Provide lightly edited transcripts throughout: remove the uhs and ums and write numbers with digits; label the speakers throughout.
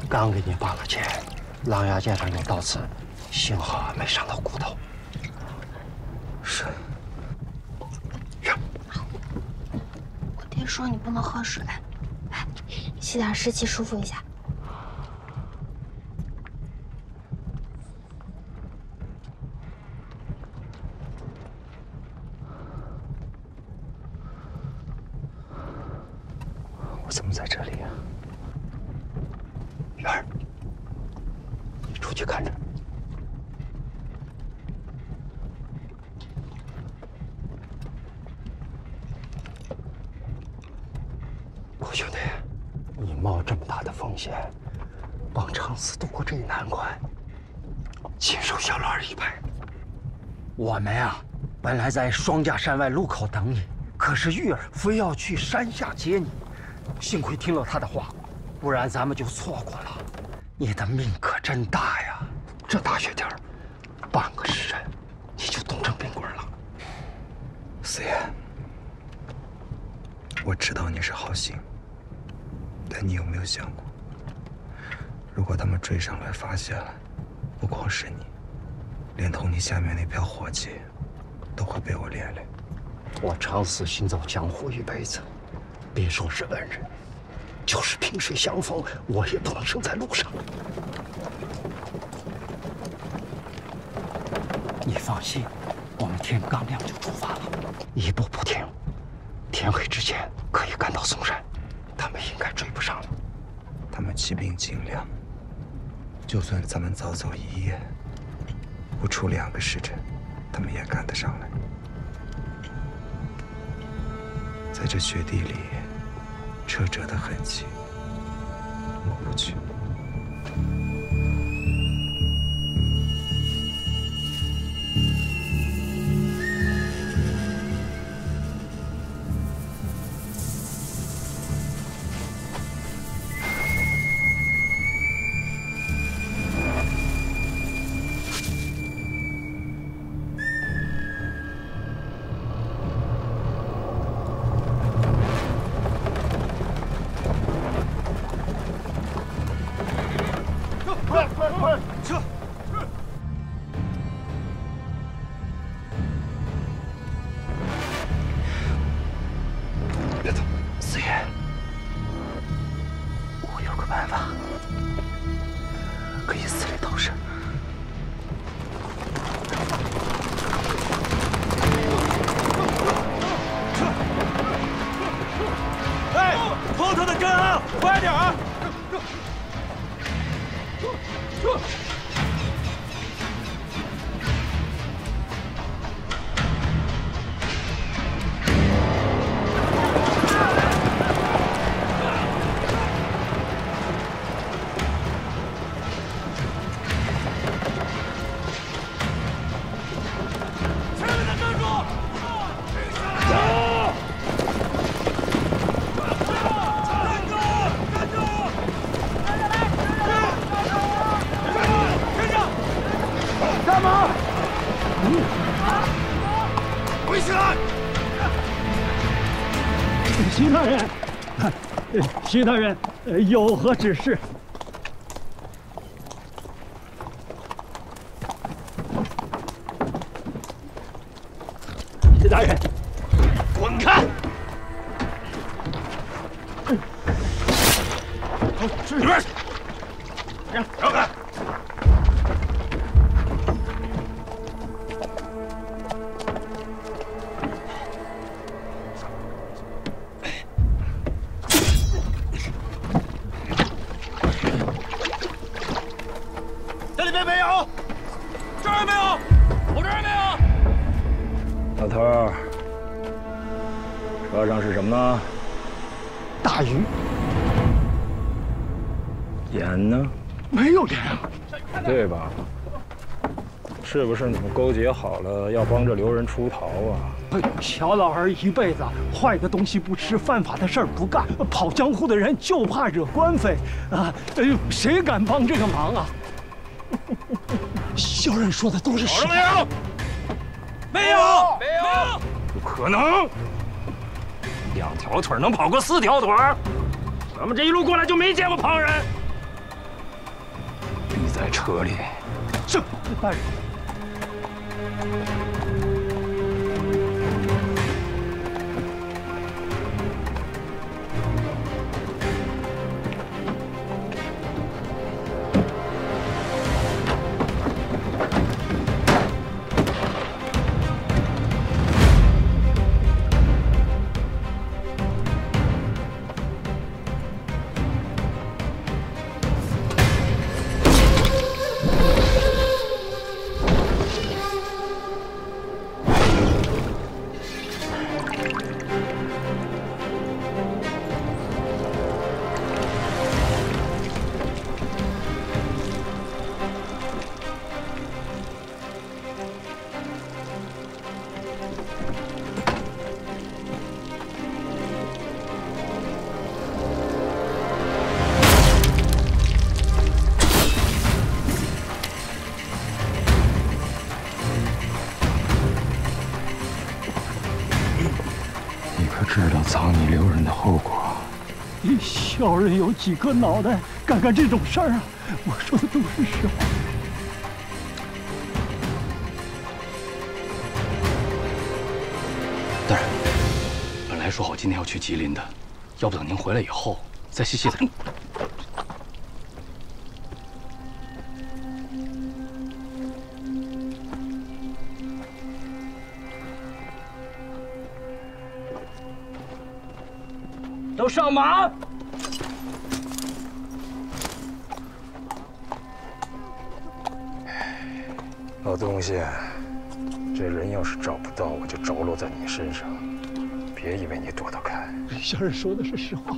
Speaker 1: 刚给你拔了剑，狼牙剑上有刀刺，幸好没伤到骨头。是。让。
Speaker 2: 我爹说你不能喝水，来，吸点湿气，舒服一下。
Speaker 1: 我怎么在这里呀？元儿，你出去看着。郭兄弟，你冒这么大的风险，帮长思渡过这一难关，亲受小老儿一拜。我们呀，本来在双架山外路口等你，可是玉儿非要去山下接你。 幸亏听了他的话，不然咱们就错过了。你的命可真大呀！这大雪天，半个时辰你就冻成冰棍了。
Speaker 3: 四爷，我知道你是好心，但你有没有想过，如果他们追上来发现了，不光是你，连同你下面那票伙计，都会被我连累。
Speaker 1: 我长死行走江湖一辈子。 别说是恩人，就是萍水相逢，我也不能生在路上。你放心，我们天刚亮就出发了，一步不停，天黑之前可以赶到嵩山，他们应该追不上了。
Speaker 3: 他们骑兵精良，就算咱们早走一夜，不出2个时辰，他们也赶得上来。在这雪地里。 车辙的痕迹抹不去。
Speaker 4: 徐大人，有何指示？徐大人，滚开！里边去！让开！
Speaker 5: 车上是什么呢？
Speaker 1: 大鱼。
Speaker 5: 盐呢？
Speaker 1: 没有盐啊。
Speaker 5: 对吧？是不是你们勾结好了，要帮着刘人出逃啊？
Speaker 4: 小老儿一辈子坏的东西不吃，犯法的事儿不干，跑江湖的人就怕惹官非啊！哎呦，谁敢帮这个忙啊？
Speaker 1: 小人说的都是实话。
Speaker 5: 没有，没有，不可能！2条腿能跑过4条腿？咱们这一路过来就没见过旁人。
Speaker 1: 车里。
Speaker 4: 是，大人。
Speaker 1: 知道藏你留人的后果。
Speaker 4: 你小人有几颗脑袋，敢干这种事儿啊？我说的都是实话。
Speaker 6: 大人，本来说好今天要去吉林的，要不等您回来以后再细细的。
Speaker 4: 都上马！
Speaker 5: 老东西，这人要是找不到，我就着落在你身上。别以为你躲得开。
Speaker 4: 小人说的是实话。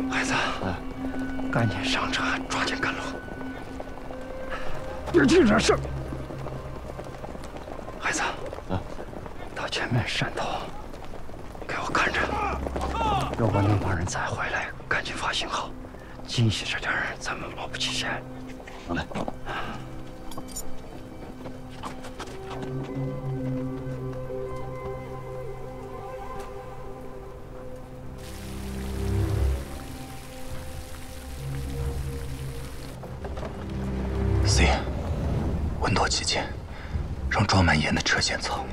Speaker 1: 孩子，赶紧上车，抓紧赶路。别提这事儿。孩子，到前面山头，给我看着。如果那帮人再回来，赶紧发信号，惊喜着点儿，咱们保不齐先。
Speaker 6: 好嘞。
Speaker 3: C， 稳妥起见，让装满盐的车先走。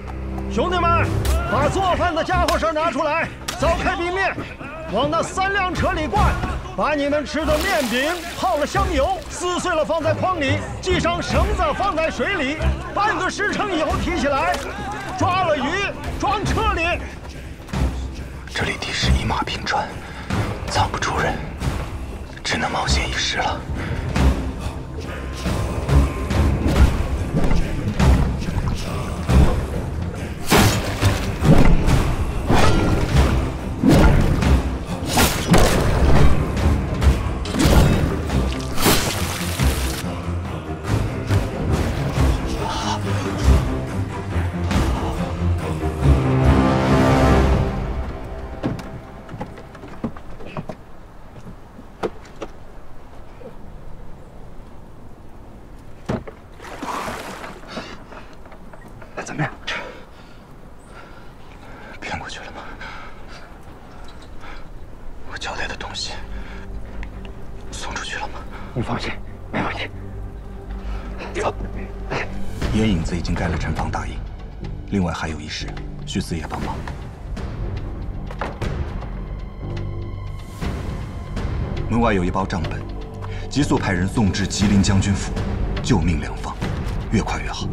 Speaker 4: 兄弟们，把做饭的家伙事拿出来，凿开冰面，往那3辆车里灌。把你们吃的面饼泡了香油，撕碎了放在筐里，系上绳子放在水里，半个时辰以后提起来，抓了鱼装车里。
Speaker 3: 这里地势一马平川，藏不住人，只能冒险一试了。
Speaker 1: 怎么样？
Speaker 3: 骗过去了吗？我交代的东西送出去了吗？
Speaker 1: 你放心，没问题。走。
Speaker 3: 烟影子已经盖了城防大印，另外还有一事，需四爷帮忙。门外有一包账本，急速派人送至吉林将军府，救命良方，越快越好。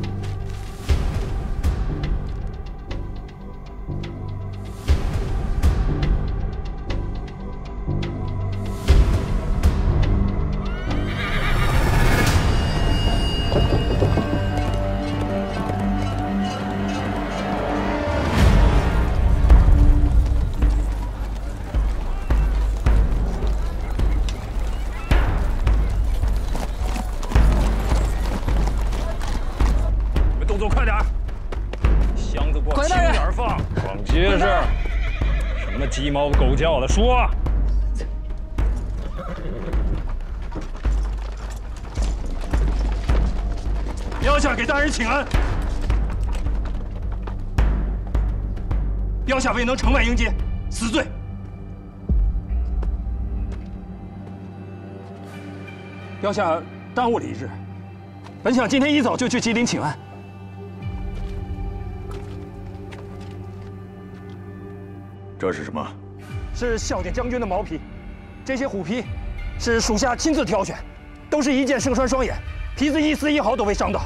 Speaker 5: 动作快点，箱子往轻点放，往结实。什么鸡毛狗叫的，说。标下给大人请安。标下未能城外迎接，死罪。标下耽误了一日，本想今天一早就去吉林请安。
Speaker 7: 这是什么？
Speaker 5: 是小店将军的毛皮，这些虎皮是属下亲自挑选，都是一箭胜穿双眼，皮子一丝一毫都未伤到。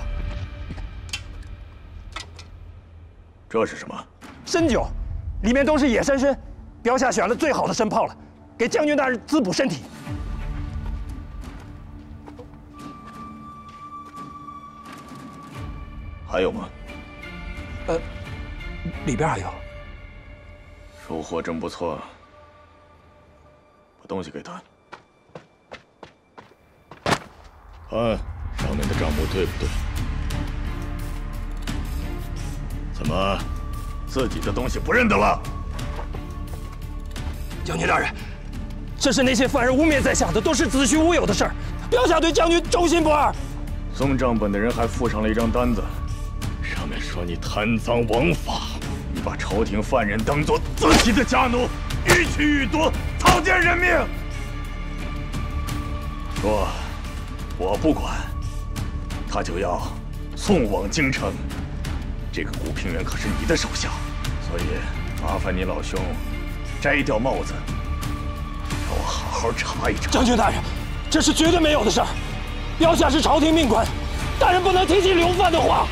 Speaker 7: 这是什么？
Speaker 5: 参酒，里面都是野山参，标下选了最好的参炮了，给将军大人滋补身体。
Speaker 7: 还有吗？
Speaker 5: 里边还有。
Speaker 7: 收获真不错，把东西给他，看上面的账目对不对？怎么，自己的东西不认得了？
Speaker 5: 将军大人，这是那些犯人污蔑在下的，都是子虚乌有的事儿。标下对将军忠心不二。
Speaker 7: 送账本的人还附上了一张单子，上面说你贪赃枉法。你把朝廷犯人当作自己的家奴，予取予夺，草菅人命。说，我不管，他就要送往京城。这个古平原可是你的手下，所以麻烦你老兄摘掉帽子，让我好好查一查。
Speaker 5: 将军大人，这是绝对没有的事儿。标下是朝廷命官，大人不能提起流犯的话。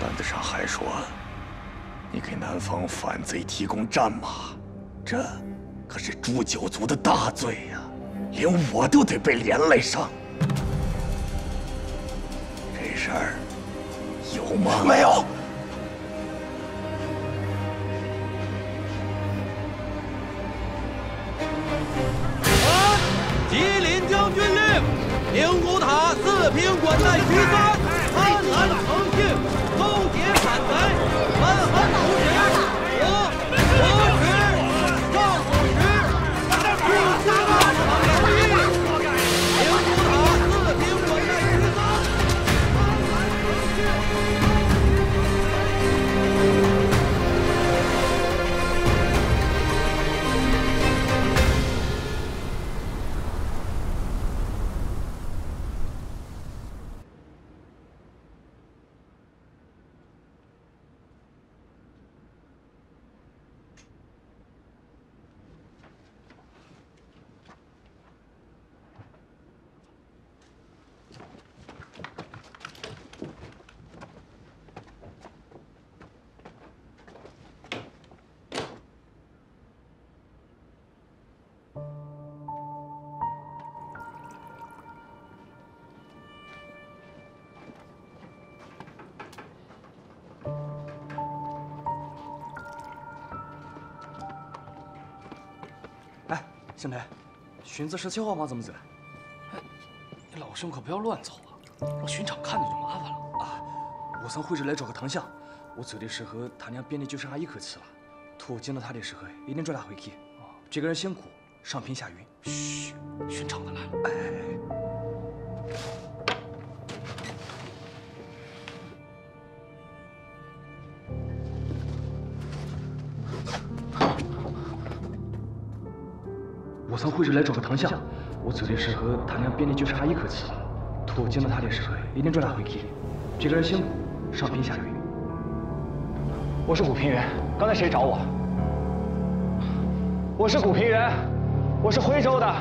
Speaker 7: 单子上还说，你给南方反贼提供战马，这可是诛九族的大罪呀，连我都得被连累上。这事儿有吗？
Speaker 5: 没有。
Speaker 8: 吉林将军令：灵谷塔四平关内驱三，安安成庆，搜劫反贼，文衡主使，我使赵武时，不加安常有义。灵谷塔四平关内驱三。
Speaker 6: 兄弟，荀子17号吗？怎么子？哎，你老兄可不要乱走啊，让巡场看见就麻烦了啊！我从会这来找个唐相，我走的时候他娘编的就剩下一口气了，托我见到他的时候一定抓他回去。这个人辛苦，上品下云。嘘，巡场的来了。哎。我从会这来找个唐相，我走的时候他娘编的就剩下一口气了，托我见到他的时候一定抓他回去。这个人辛苦，上品下云。
Speaker 9: 我是古平原，刚才谁找我？我是古平原，我是徽州的，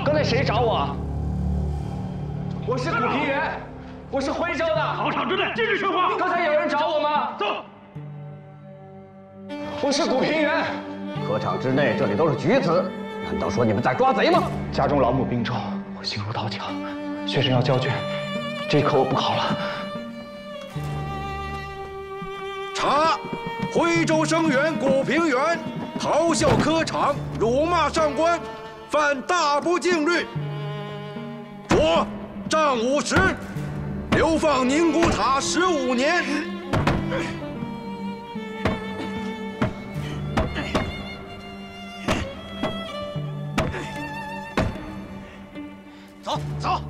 Speaker 9: 刚才谁找我？我是古平原，我是徽州的。
Speaker 5: 考场之内禁止说话。
Speaker 9: 刚才有人找我吗？
Speaker 5: 走。
Speaker 9: 我是古平原。
Speaker 10: 科场之内，这里都是举子。难道说你们在抓贼吗？
Speaker 9: 家中老母病重，我心如刀绞，学生要交卷，这一科我不考了。
Speaker 11: 查，徽州生员古平原咆哮科场，辱骂上官，犯大不敬律，着杖50，流放宁古塔15年。
Speaker 8: 走走。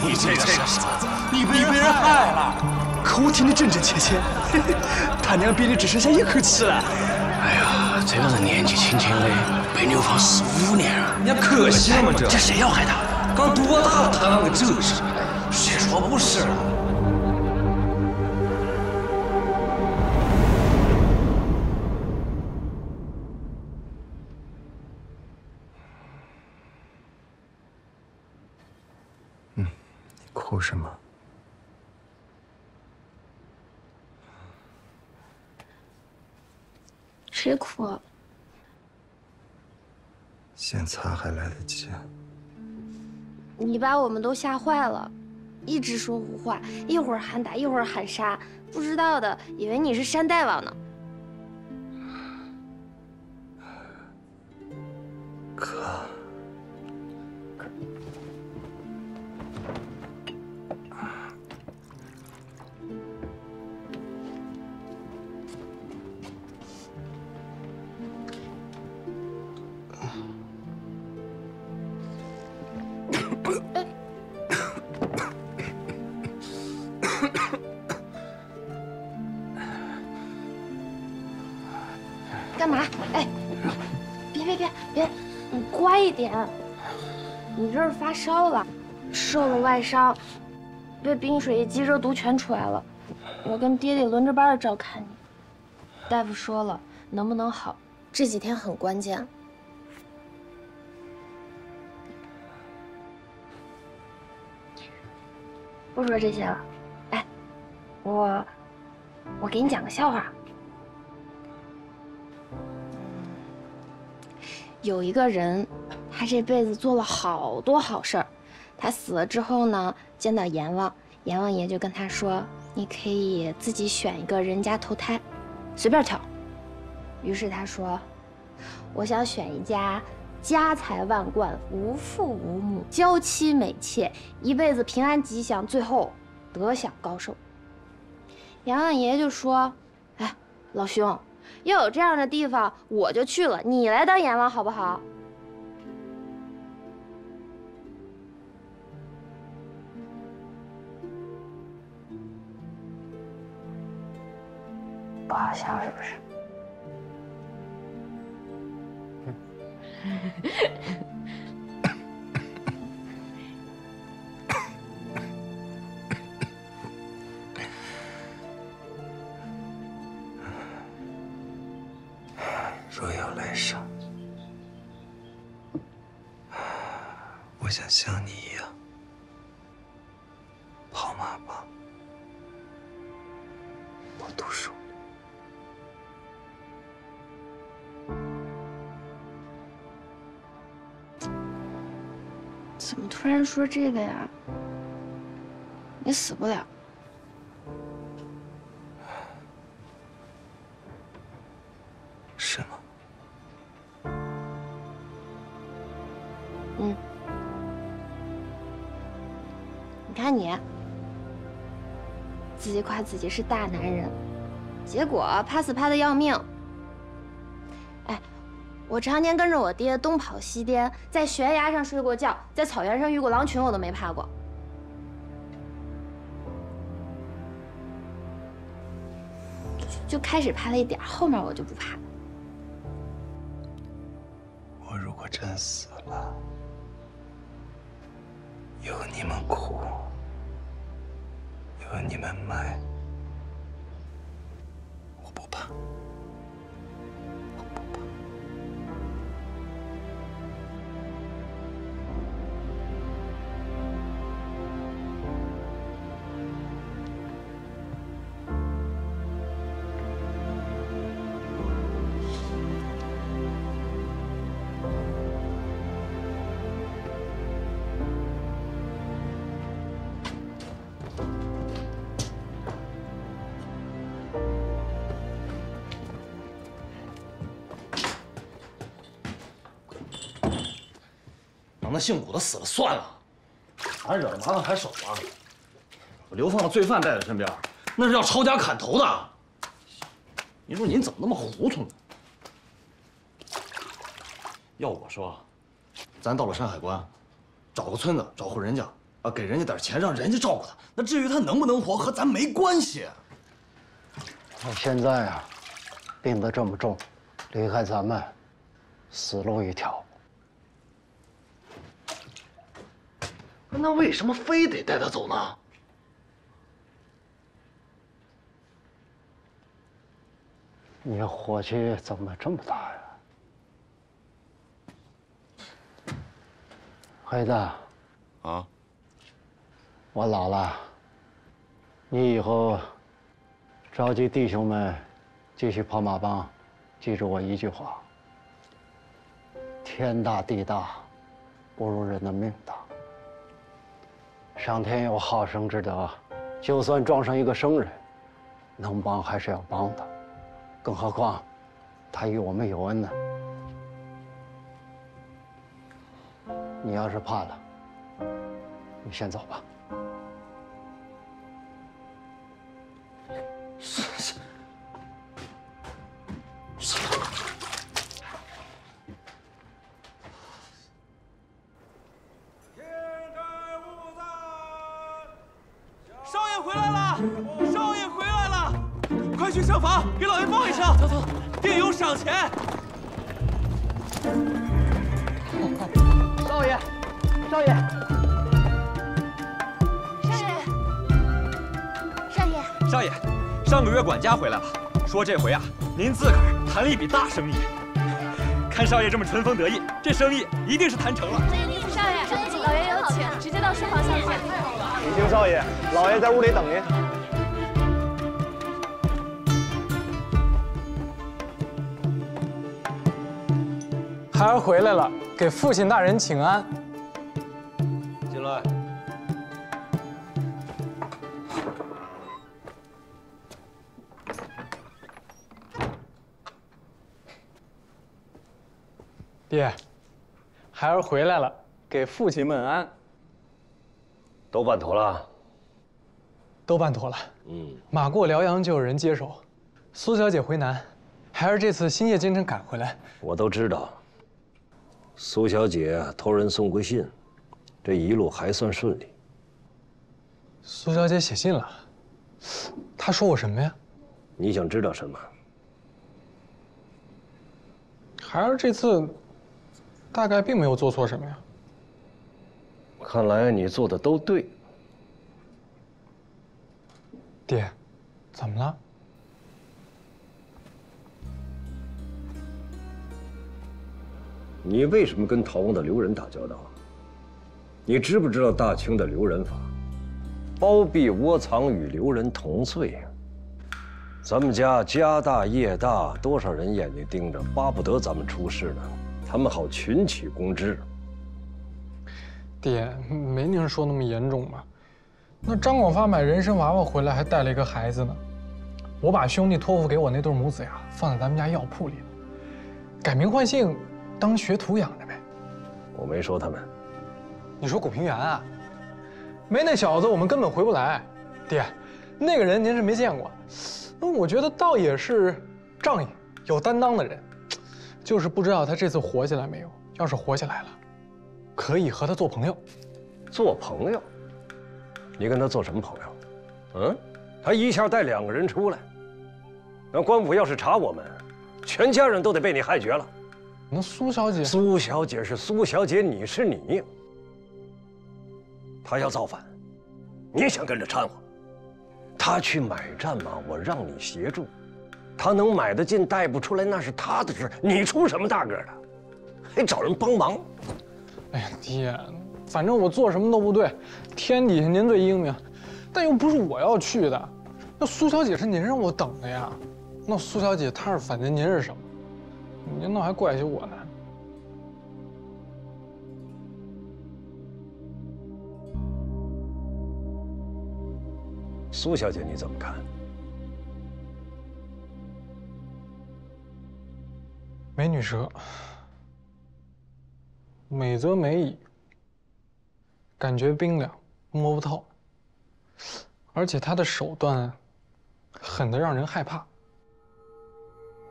Speaker 12: 你这个傻子，你被人害了。
Speaker 6: 可我听得真真切切，他娘憋的只剩下一口气了。
Speaker 12: 哎呀，这个人年纪轻轻的，被流放15年了，
Speaker 3: 你可惜了吗？
Speaker 12: 这谁要害他？刚多大了，他那个这是，谁说不是啊？
Speaker 3: 哭什么？
Speaker 2: 谁哭啊？
Speaker 3: 先擦还来得及。
Speaker 2: 你把我们都吓坏了，一直说胡话，一会儿喊打，一会儿喊杀，不知道的以为你是山大王呢。
Speaker 3: 哥。
Speaker 2: 干嘛？哎，别，你乖一点。你这是发烧了，受了外伤，被冰水一激，热毒全出来了。我跟爹爹轮着班照看你。大夫说了，能不能好，这几天很关键。不说这些了，哎，我给你讲个笑话。 有一个人，他这辈子做了好多好事儿。他死了之后呢，见到阎王，阎王爷就跟他说：“你可以自己选一个人家投胎，随便挑。”于是他说：“我想选一家家财万贯、无父无母、娇妻美妾，一辈子平安吉祥，最后得享高寿。”阎王爷就说：“哎，老兄。” 要有这样的地方，我就去了。你来当阎王好不好？不好笑是不是？
Speaker 3: 若有来生，我想像你一样跑马吧，不读书。
Speaker 2: 怎么突然说这个呀？你死不了。
Speaker 3: 是吗？
Speaker 2: 嗯。你看你，自己夸自己是大男人，结果怕死怕得要命。哎，我常年跟着我爹东跑西颠，在悬崖上睡过觉，在草原上遇过狼群，我都没怕过。就开始怕了一点，后面我就不怕。
Speaker 3: 我如果真死了，有你们哭，有你们埋，我不怕，我不怕。
Speaker 6: 那姓古的死了算了，俺惹了麻烦还少吗？我流放的罪犯带在身边，那是要抄家砍头的。你说您怎么那么糊涂呢？要我说，咱到了山海关，找个村子，找户人家，啊，给人家点钱，让人家照顾他。那至于他能不能活，和咱没关系。
Speaker 10: 他现在啊，病得这么重，离开咱们，死路一条。
Speaker 1: 那为什么非得带他走呢？
Speaker 10: 你火气怎么这么大呀？黑子，
Speaker 1: 啊，
Speaker 10: 我老了，你以后召集弟兄们继续跑马帮，记住我一句话：天大地大，不如人的命大。上天有好生之德，就算撞上一个生人，能帮还是要帮的。更何况，他与我们有恩呢。你要是怕了，你先走吧。
Speaker 8: 少爷回来了！少爷回来了！快去厢房给老爷报一声，走，定有赏钱。
Speaker 9: 少爷，少爷，
Speaker 13: 少爷，上个月管家回来了，说这回啊，您自个儿谈了一笔大生意。看少爷这么春风得意，这生意一定是谈成了。
Speaker 14: 少爷，老爷有请，直接到书房下见。
Speaker 4: 李青少爷，老爷在屋里等您。
Speaker 15: 孩儿回来了，给父亲大人请安。
Speaker 12: 进来。
Speaker 15: 爹，孩儿回来了，给父亲问安。
Speaker 12: 都办妥了？
Speaker 15: 都办妥了。马过辽阳就有人接手。苏小姐回南，孩儿这次星夜京城赶回来。
Speaker 12: 我都知道。苏小姐托人送过信，这一路还算顺利。
Speaker 15: 苏小姐写信了，她说我什么呀？
Speaker 12: 你想知道什么？
Speaker 15: 孩儿这次大概并没有做错什么呀。
Speaker 12: 看来你做的都对。
Speaker 15: 爹，怎么了？
Speaker 12: 你为什么跟逃亡的刘仁打交道？你知不知道大清的刘仁法，包庇窝藏与刘仁同罪？咱们家家大业大，多少人眼睛盯着，巴不得咱们出事呢，他们好群起攻之。
Speaker 15: 爹，没您说那么严重吧？那张广发买人参娃娃回来，还带了一个孩子呢。我把兄弟托付给我那对母子呀，放在咱们家药铺里了，改名换姓，当学徒养着呗。
Speaker 12: 我没说他们。
Speaker 15: 你说古平原啊？没那小子，我们根本回不来。爹，那个人您是没见过，我觉得倒也是仗义、有担当的人，就是不知道他这次活下来没有。要是活下来了，可以和他做朋友。
Speaker 12: 做朋友？你跟他做什么朋友？他一下带2个人出来，那官府要是查我们，全家人都得被你害绝了。
Speaker 15: 那苏小姐，
Speaker 12: 苏小姐是苏小姐，你是你。他要造反，你想跟着掺和？他去买战马，我让你协助，他能买得进带不出来那是他的事，你出什么大个的？还找人帮忙？
Speaker 15: 哎呀，爹，反正我做什么都不对，天底下您最英明，但又不是我要去的。那苏小姐是您让我等的呀，那苏小姐她是反对您是什么？您那还怪起我来？
Speaker 12: 苏小姐你怎么看？
Speaker 15: 美女蛇，美则美矣，感觉冰凉，摸不透，而且她的手段狠得让人害怕。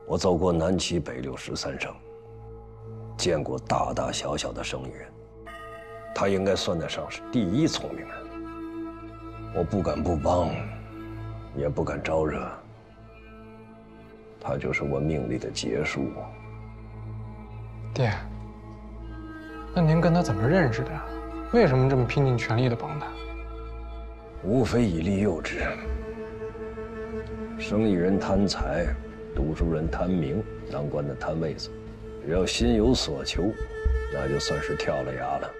Speaker 12: 我走过南七北六13省，见过大大小小的生意人，他应该算得上是第一聪明人。我不敢不帮，也不敢招惹。他就是我命里的结束。
Speaker 15: 爹，那您跟他怎么认识的呀？为什么这么拼尽全力的帮他？
Speaker 12: 无非以利诱之。生意人贪财，读书人贪名，当官的贪位子，只要心有所求，那就算是跳了崖了。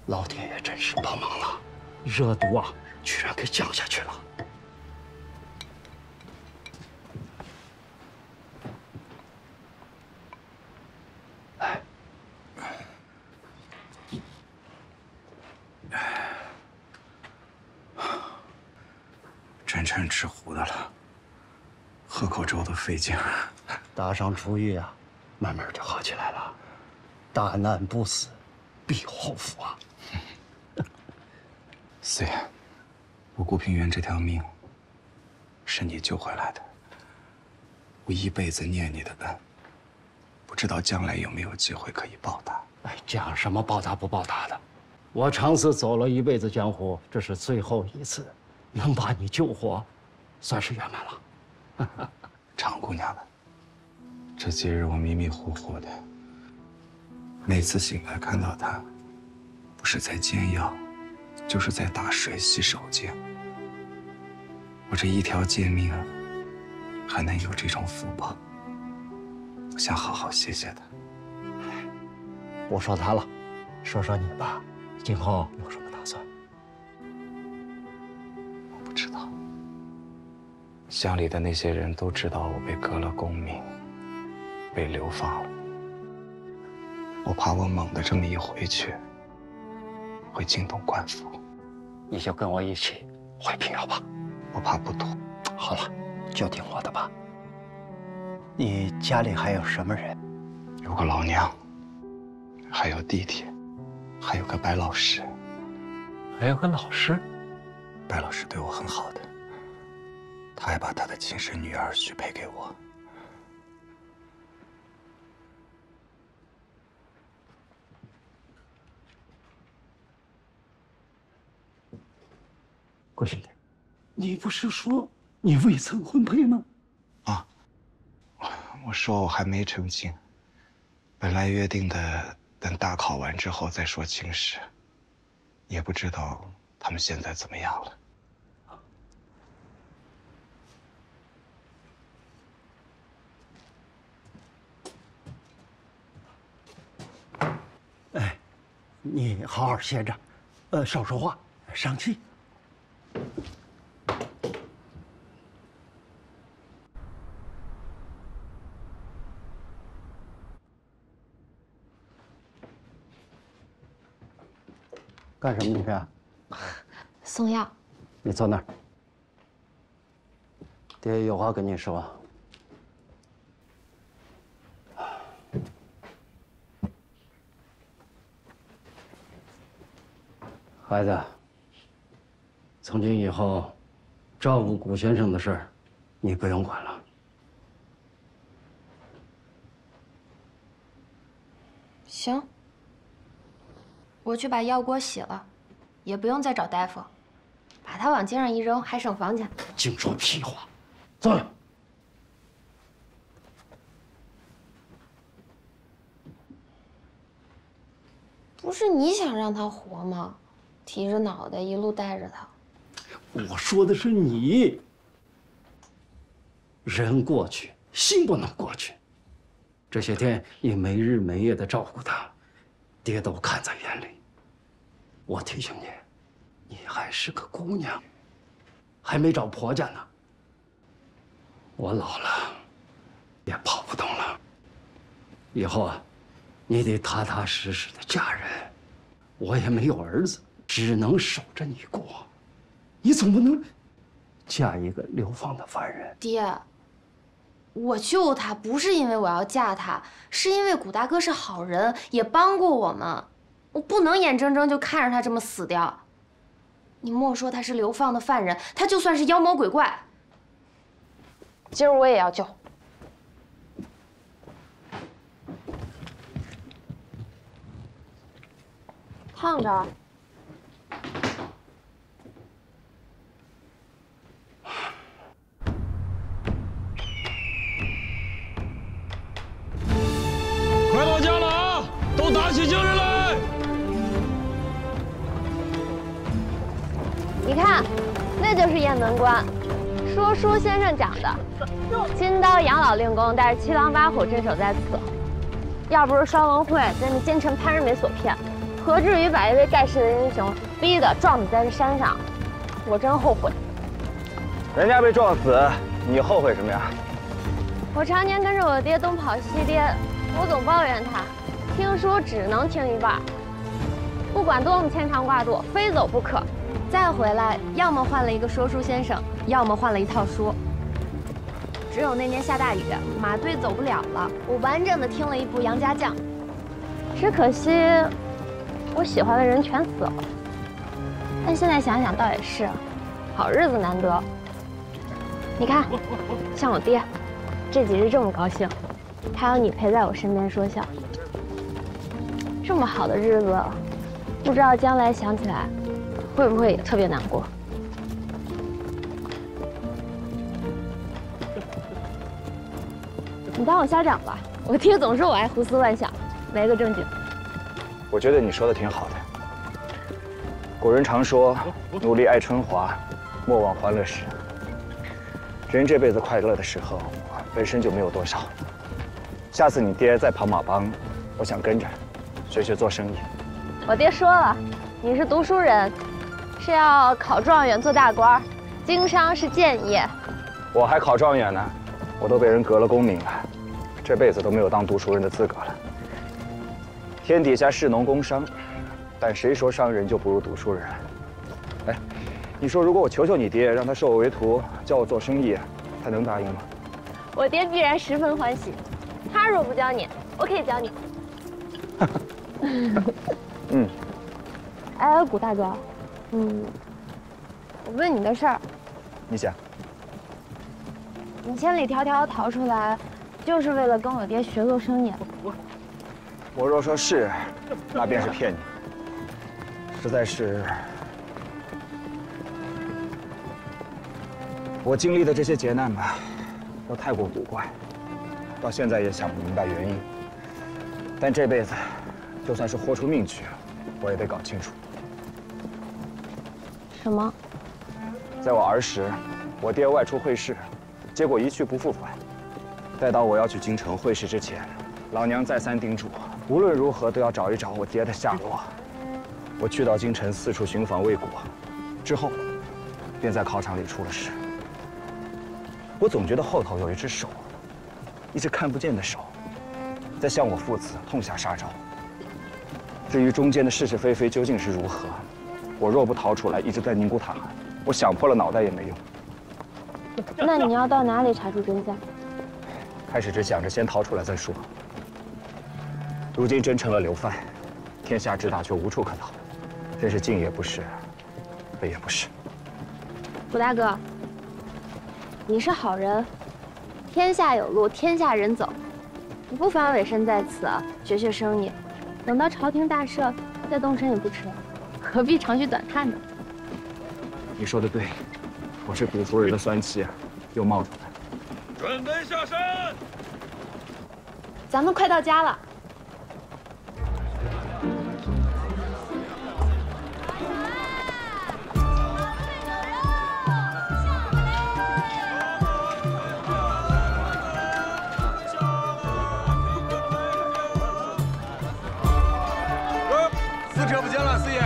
Speaker 1: 老天爷真是帮忙了，热毒啊，居然给降下去了。来，
Speaker 3: 真成吃糊的了，喝口粥都费劲。
Speaker 1: 打上主意啊，慢慢就好起来了。大难不死，必后福啊！
Speaker 3: 四爷，我顾平原这条命是你救回来的，我一辈子念你的恩，不知道将来有没有机会可以报答。
Speaker 1: 哎，讲什么报答不报答的？我长此走了一辈子江湖，这是最后一次，能把你救活，算是圆满了。
Speaker 3: 常姑娘的，这几日我迷迷糊糊的，每次醒来看到她，不是在煎药，就是在打水洗手间。我这一条贱命，还能有这种福报，我想好好谢谢她。
Speaker 1: 不说她了，说说你吧，今后有什么打算？
Speaker 3: 我不知道。乡里的那些人都知道我被革了功名，被流放了。我怕我猛地这么一回去，会惊动官府。
Speaker 1: 你就跟我一起回平遥吧。
Speaker 3: 我怕不妥。
Speaker 1: 好了，就听我的吧。你家里还有什么人？
Speaker 3: 有个老娘，还有弟弟，还有个白老师。
Speaker 15: 还有个老师？
Speaker 3: 白老师对我很好的，他还把他的亲生女儿许配给我。
Speaker 1: 郭兄弟，你不是说你未曾婚配吗？
Speaker 3: 啊，我说我还没成亲，本来约定的等大考完之后再说亲事，也不知道他们现在怎么样了。
Speaker 1: 哎，你好好歇着，少说话，伤气。
Speaker 10: 干什么你这？
Speaker 2: 送药。
Speaker 10: 你坐那儿。爹有话跟你说。孩子，从今以后，照顾古先生的事儿，你不用管了。
Speaker 2: 行。我去把药锅洗了，也不用再找大夫，把他往街上一扔，还省房钱。
Speaker 1: 净说屁话！坐下。
Speaker 2: 不是你想让他活吗？提着脑袋一路带着他。
Speaker 1: 我说的是你。人过去，心不能过去。这些天你没日没夜的照顾他，爹都看在眼里。我提醒你，你还是个姑娘，还没找婆家呢。我老了，也跑不动了。以后啊，你得踏踏实实的嫁人。我也没有儿子，只能守着你过。你总不能嫁一个流放的犯人。
Speaker 2: 爹，我救他不是因为我要嫁他，是因为古大哥是好人，也帮过我们。我不能眼睁睁就看着他这么死掉。你莫说他是流放的犯人，他就算是妖魔鬼怪，今儿我也要救。烫着。
Speaker 8: 快到家了啊！都打起精神来！
Speaker 14: 你看，那就是雁门关，说书先生讲的，金刀杨老令公带着7狼8虎镇守在此。要不是双龙会在那奸臣潘仁美所骗，何至于把一位盖世的英雄逼得撞死在这山上？我真后悔。
Speaker 9: 人家被撞死，你后悔什么呀？
Speaker 14: 我常年跟着我爹东跑西颠，我总抱怨他，听书只能听一半，不管多么牵肠挂肚，非走不可。再回来，要么换了一个说书先生，要么换了一套书。只有那年下大雨，马队走不了了，我完整的听了一部《杨家将》，只可惜我喜欢的人全死了。但现在想想，倒也是，好日子难得。你看，像我爹，这几日这么高兴，还有你陪在我身边说笑。这么好的日子，不知道将来想起来，会不会也特别难过？你当我瞎讲吧，我爹总说我爱胡思乱想，没个正经。
Speaker 9: 我觉得你说的挺好的。古人常说，努力爱春华，莫忘欢乐时。人这辈子快乐的时候本身就没有多少。下次你爹再跑马帮，我想跟着学学做生意。
Speaker 14: 我爹说了，你是读书人，是要考状元做大官，经商是建业。
Speaker 9: 我还考状元呢，我都被人革了功名了，这辈子都没有当读书人的资格了。天底下士农工商，但谁说商人就不如读书人？哎，你说如果我求求你爹，让他收我为徒，教我做生意，他能答应吗？
Speaker 14: 我爹必然十分欢喜。他若不教你，我可以教你。
Speaker 9: 嗯。
Speaker 14: 哎，古大哥，我问你个事儿。
Speaker 9: 你想？
Speaker 14: 你千里迢迢逃出来，就是为了跟我爹学做生意？
Speaker 9: 我若说是，那便是骗你。实在是，我经历的这些劫难吧，都太过古怪，到现在也想不明白原因。但这辈子，就算是豁出命去，我也得搞清楚。
Speaker 14: 什么？
Speaker 9: 在我儿时，我爹外出会试，结果一去不复返。待到我要去京城会试之前，老娘再三叮嘱，无论如何都要找一找我爹的下落。我去到京城四处寻访未果，之后便在考场里出了事。我总觉得后头有一只手，一只看不见的手，在向我父子痛下杀招。至于中间的是是非非究竟是如何，我若不逃出来，一直在宁古塔，我想破了脑袋也没用。
Speaker 14: 那你要到哪里查出真相？
Speaker 9: 开始只想着先逃出来再说，如今真成了流犯，天下之大却无处可逃，真是进也不是，退也不是。
Speaker 14: 古大哥，你是好人，天下有路，天下人走，你不妨委身在此，学学生意，等到朝廷大赦再动身也不迟，何必长吁短叹呢？
Speaker 9: 你说的对，我这读书人的酸气又冒出来。
Speaker 7: 准备下山。
Speaker 14: 咱们快到家了。
Speaker 11: 四车不见了，四爷，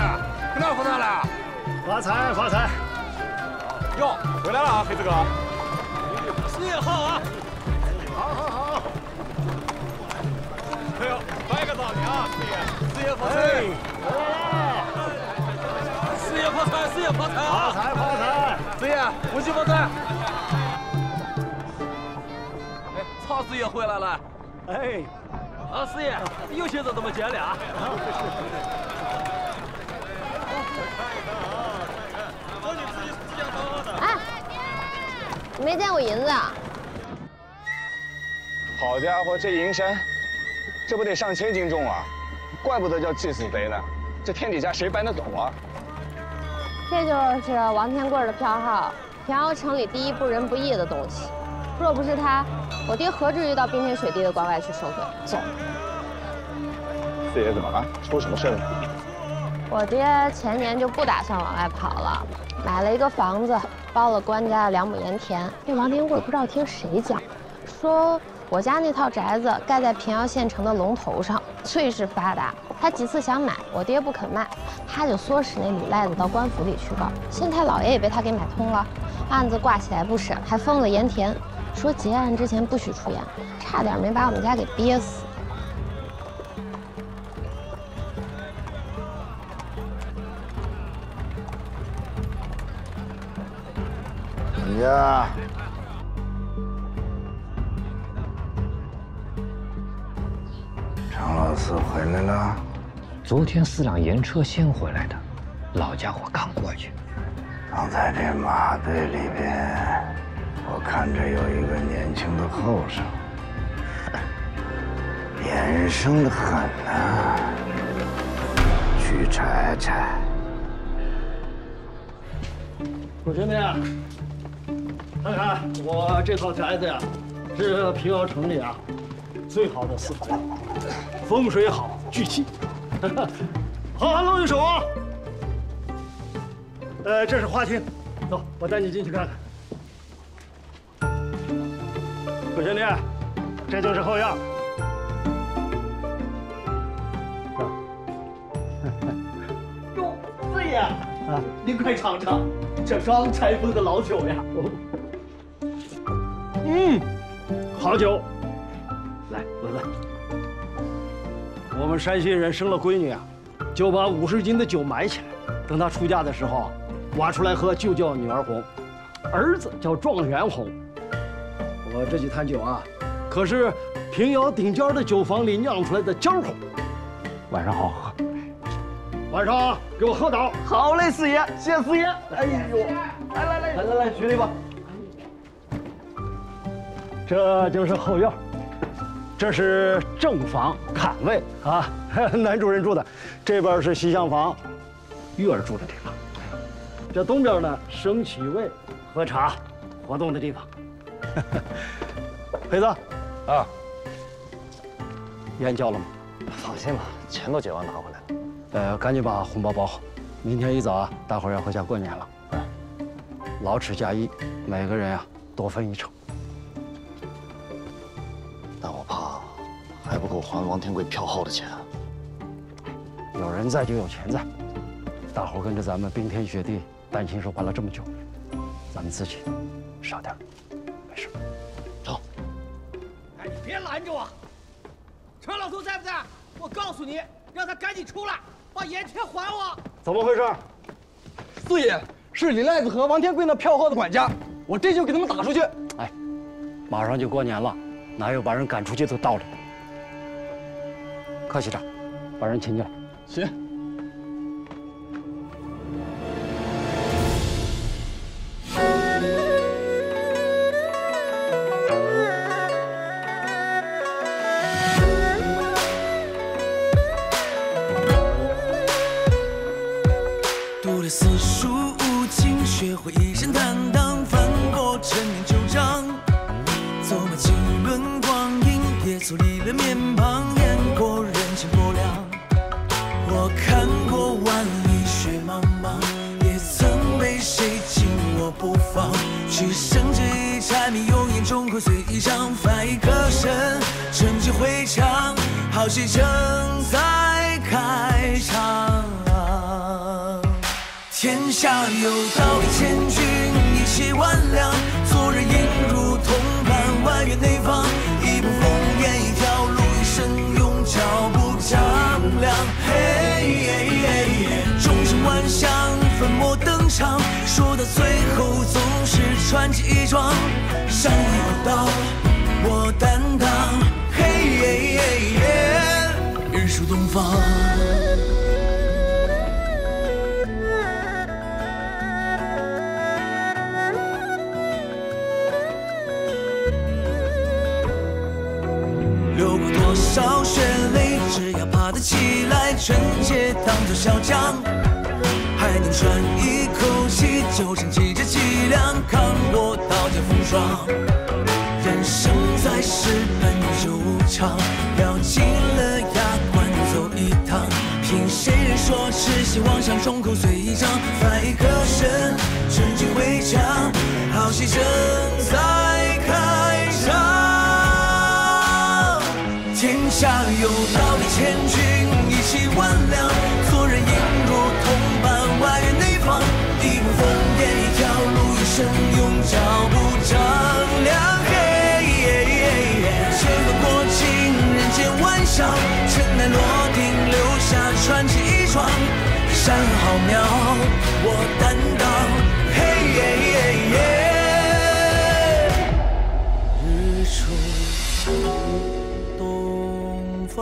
Speaker 11: 跟哪回来了？
Speaker 4: 发财发财！
Speaker 13: 哟，回来了啊，黑子哥。
Speaker 8: 四爷好啊！
Speaker 4: 好好好！
Speaker 13: 哎呦，拜个早年啊，四爷！四爷发财！
Speaker 8: 四爷发财！四爷发财啊！
Speaker 4: 发财发财！
Speaker 8: 四爷，恭喜发财！哎，曹四爷回来了！
Speaker 4: 哎，
Speaker 8: 啊，四爷，有些子怎么见俩？
Speaker 14: 哎，你没见过银子啊？
Speaker 9: 好家伙，这银山，这不得上千斤重啊！怪不得叫祭祀贼呢，这天底下谁搬得走啊？
Speaker 14: 这就是王天贵的票号，平遥城里第一不仁不义的东西。若不是他，我爹何至于到冰天雪地的关外去受罪？走。
Speaker 9: 四爷怎么了？出什么事了？
Speaker 14: 我爹前年就不打算往外跑了，买了一个房子，包了官家的2亩盐田。这王天贵不知道听谁讲，说我家那套宅子盖在平遥县城的龙头上，最是发达。他几次想买，我爹不肯卖，他就唆使那李赖子到官府里去告。县太老爷也被他给买通了，案子挂起来不审，还封了盐田，说结案之前不许出言，差点没把我们家给憋死。
Speaker 16: 管家，常老四回来了。
Speaker 17: 昨天4辆盐车先回来的，老家伙刚过去。
Speaker 16: 刚才这马队里边，我看着有一个年轻的后生，眼生的很呐。去查查。
Speaker 4: 楚兄弟，看看我这套宅子呀，是平遥城里啊最好的4合院，风水好，聚气。好好露一手啊！这是花厅，走，我带你进去看看。楚兄弟，这就是后院。
Speaker 18: 哟，四爷啊，您快尝尝这刚拆封的老酒呀！
Speaker 4: 好酒。来，闻闻。我们山西人生了闺女啊，就把50斤的酒埋起来，等她出嫁的时候挖出来喝，就叫女儿红，儿子叫状元红。我这几坛酒啊，可是平遥顶尖的酒坊里酿出来的尖红，晚上好喝。晚上给我喝倒。
Speaker 18: 好嘞，四爷，谢谢四爷。哎呦，来，学弟吧。
Speaker 4: 这就是后院，这是正房坎位啊，男主人住的。这边是西厢房，玉儿住的地方。这东边呢，升旗位、喝茶、活动的地方。黑子，啊，烟交了吗？
Speaker 10: 放心吧，钱都结完拿回来了。
Speaker 4: 赶紧把红包包好，明天一早啊，大伙儿要回家过年了。劳齿加一，每个人呀多分1成。
Speaker 16: 但我怕还不够还王天贵票号的钱。
Speaker 4: 有人在就有钱在，
Speaker 10: 大伙跟着咱们冰天雪地担惊受怕了这么久，咱们自己少点，没事。走。
Speaker 18: 哎，你别拦着我！程老头在不在？我告诉你，让他赶紧出来，把盐田还我。
Speaker 15: 怎么回事？四爷是李赖子和王天贵那票号的管家，我这就给他们打出去。
Speaker 10: 哎，马上就过年了，哪有把人赶出去的道理？柯局长，把人请进来。
Speaker 15: 行。
Speaker 19: 读了四书五经，学会一身担当，翻过陈年旧账，走马几轮光阴，也走离了面庞，演过人情薄凉。我看过万里雪茫茫，也曾被谁紧握不放。只剩这一柴米油盐，终会随意涨，翻一歌声，成绩回肠，好戏正在开场。天下有道义千军，义气万两，做人应如同伴，万源内方。一步烽烟，一条路，一生用脚步丈量。嘿，众生万象，粉墨登场，说到最后总是传奇一桩。山里有道，我担当。嘿，日出东方。流过多少血泪，只要爬得起来，纯洁当作小将，还能喘一口气，就剩几这脊梁，扛过刀剑风霜。人生在世本就长，咬紧了牙关走一趟，凭谁人说痴心妄想，众口随一张，翻一歌声，纯净回肠，好戏正在开场。天下有道义千军，义气万两，做人应如同伴，万源内方。一步烽烟，一条路，一生用脚步丈量。千河过尽，人间万象，尘埃落定，留下传奇一桩。山河浩渺，我担当。日出东方。